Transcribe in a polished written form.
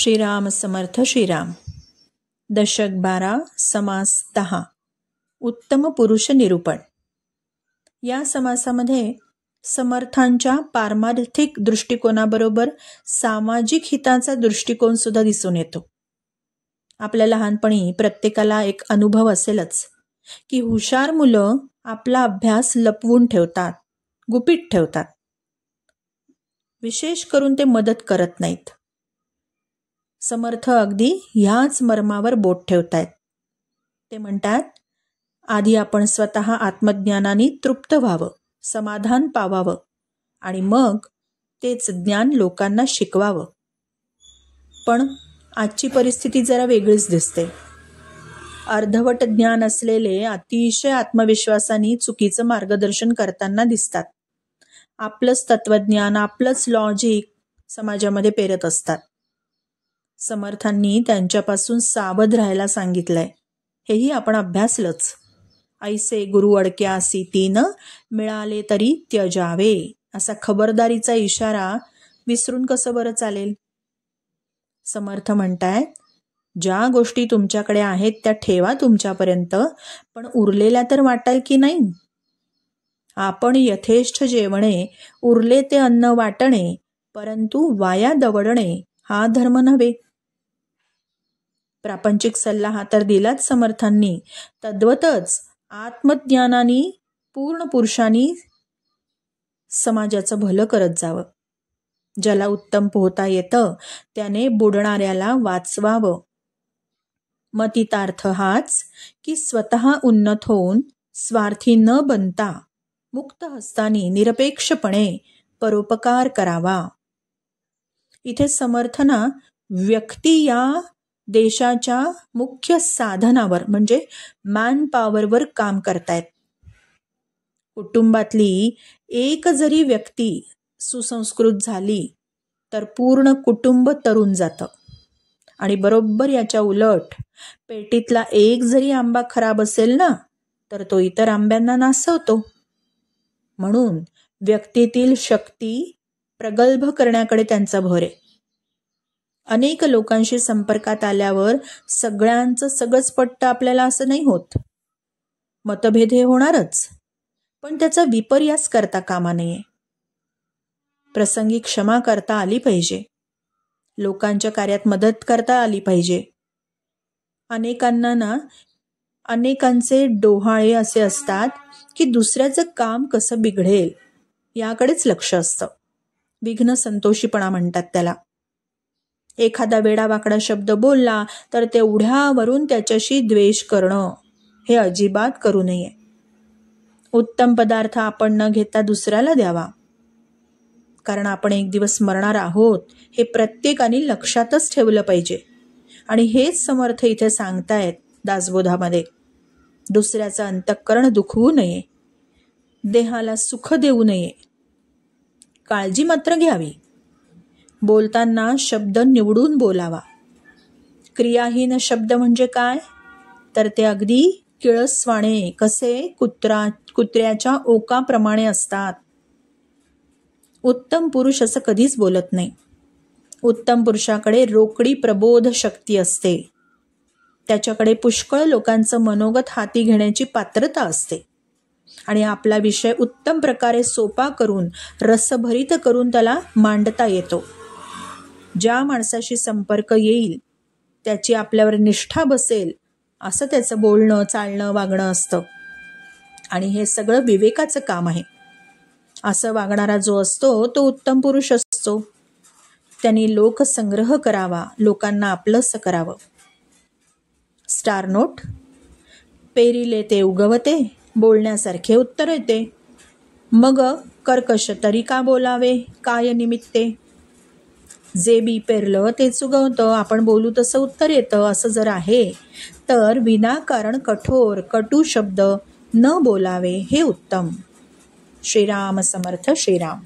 श्रीराम समर्थ श्रीराम. दशक 12, समास 10. उत्तम पुरुष निरूपण. या समासामध्ये समर्थांच्या पारमार्थिक दृष्टिकोनाबरोबर सामाजिक हिताचा दृष्टिकोन सुद्धा दिसून येतो. आपल्या लहानपणी प्रत्येकाला एक अनुभव असेलच की हुशार मुलं आपला अभ्यास लपवून ठेवतात, गुपित ठेवतात. विशेष करून ते मदत करत नाहीत. समर्थ अगदी ह्याच मर्मावर बोट ठेवतायत. ते म्हणतात, आधी आपण स्वतः आत्मज्ञानाने तृप्त व्हावं, समाधान पावावं आणि मग तेच ज्ञान लोकांना शिकवावं. पण आजची परिस्थिती जरा वेगळीच दिसते. अर्धवट ज्ञान असलेले अतिशय आत्मविश्वासाने चुकीचं मार्गदर्शन करताना दिसतात. आपलंच तत्वज्ञान, आपलंच लॉजिक समाजामध्ये पेरत असतात. समर्थांनी त्यांच्यापासून सावध राहायला सांगितलंय. हेही आपण अभ्यासलंच. ऐसे गुरु अडक्यासी तीन, मिळाले तरी त्यजावे, असा खबरदारीचा इशारा विसरून कसं बरं चालेल. समर्थ म्हणतायत, ज्या गोष्टी तुमच्याकडे आहेत त्या ठेवा तुमच्यापर्यंत, पण उरलेल्या तर वाटाल की नाही. आपण यथेष्ट जेवणे, उरले ते अन्न वाटणे, परंतु वाया दवडणे हा धर्म नव्हे. प्रापंचिक सल्ला हा तर दिलाच समर्थांनी, तद्वतच आत्मज्ञानाने पूर्ण पुरुषांनी समाजाचं भलं करत जावं. ज्याला उत्तम पोहता येतं त्याने बुडणाऱ्याला वाचवावं. मतितार्थ हाच की स्वतः उन्नत होऊन स्वार्थी न बनता मुक्त हस्तानी निरपेक्षपणे परोपकार करावा. इथे समर्थना व्यक्ती या देशाच्या मुख्य साधनावर म्हणजे मॅन पॉवरवर काम करतायत. कुटुंबातली एक जरी व्यक्ती सुसंस्कृत झाली तर पूर्ण कुटुंब तरून जातं. आणि बरोबर याच्या उलट पेटीतला एक जरी आंबा खराब असेल ना, तर तो इतर आंब्यांना नासवतो. म्हणून व्यक्तीतील शक्ती प्रगल्भ करण्याकडे त्यांचा भर आहे. अनेक लोकांशी संपर्कात आल्यावर सगळ्यांचं सगळंच पटतं आपल्याला असं नाही होत. मतभेद हे होणारच, पण त्याचा विपर्यास करता कामा नये. प्रसंगी क्षमा करता आली पाहिजे. लोकांच्या कार्यात मदत करता आली पाहिजे. अनेकांचे डोहाळे असे असतात की दुसऱ्याचं काम कसं बिघडेल याकडेच लक्ष असतं. विघ्न संतोषीपणा म्हणतात त्याला. एखादा वेडावाकडा शब्द बोलला तर तेवढ्यावरून त्याच्याशी द्वेष करणं हे अजिबात करू नये. उत्तम पदार्थ आपण न घेता दुसऱ्याला द्यावा. कारण आपण एक दिवस मरणार आहोत हे प्रत्येकाने लक्षातच ठेवलं पाहिजे. आणि हेच समर्थ इथे सांगतायत दासबोधामध्ये. दुसऱ्याचं अंतःकरण दुखवू नये, देहाला सुख देऊ नये, काळजी मात्र घ्यावी. बोलताना शब्द निवडून बोलावा. क्रियाहीन शब्द म्हणजे काय, तर ते अगदी किळसवाणे कसे कुत्र्याच्या ओकाप्रमाणे असतात. उत्तम पुरुष असं कधीच बोलत नाही. उत्तम पुरुषाकडे रोकडी प्रबोध शक्ती असते. त्याच्याकडे पुष्कळ लोकांचं मनोगत हाती घेण्याची पात्रता असते. आणि आपला विषय उत्तम प्रकारे सोपा करून, रसभरित करून त्याला मांडता येतो. ज्या माणसाशी संपर्क येईल त्याची आपल्यावर निष्ठा बसेल असं त्याचं बोलणं, चालणं, वागणं असतं. आणि हे सगळं विवेकाचं काम आहे. असं वागणारा जो असतो तो उत्तम पुरुष असतो. त्यांनी लोकसंग्रह करावा, लोकांना आपलंसं करावं. Star note. पेरिले ते उगवते, बोलण्यासारखे उत्तर येते. मग कर्कश तरी का बोलावे, काय निमित्ते. जे बी पेरलं तेच उगवतं, आपण बोलू तसं उत्तर येतं असं जर आहे तर विनाकारण कठोर कटू शब्द न बोलावे हे उत्तम. श्रीराम समर्थ श्रीराम.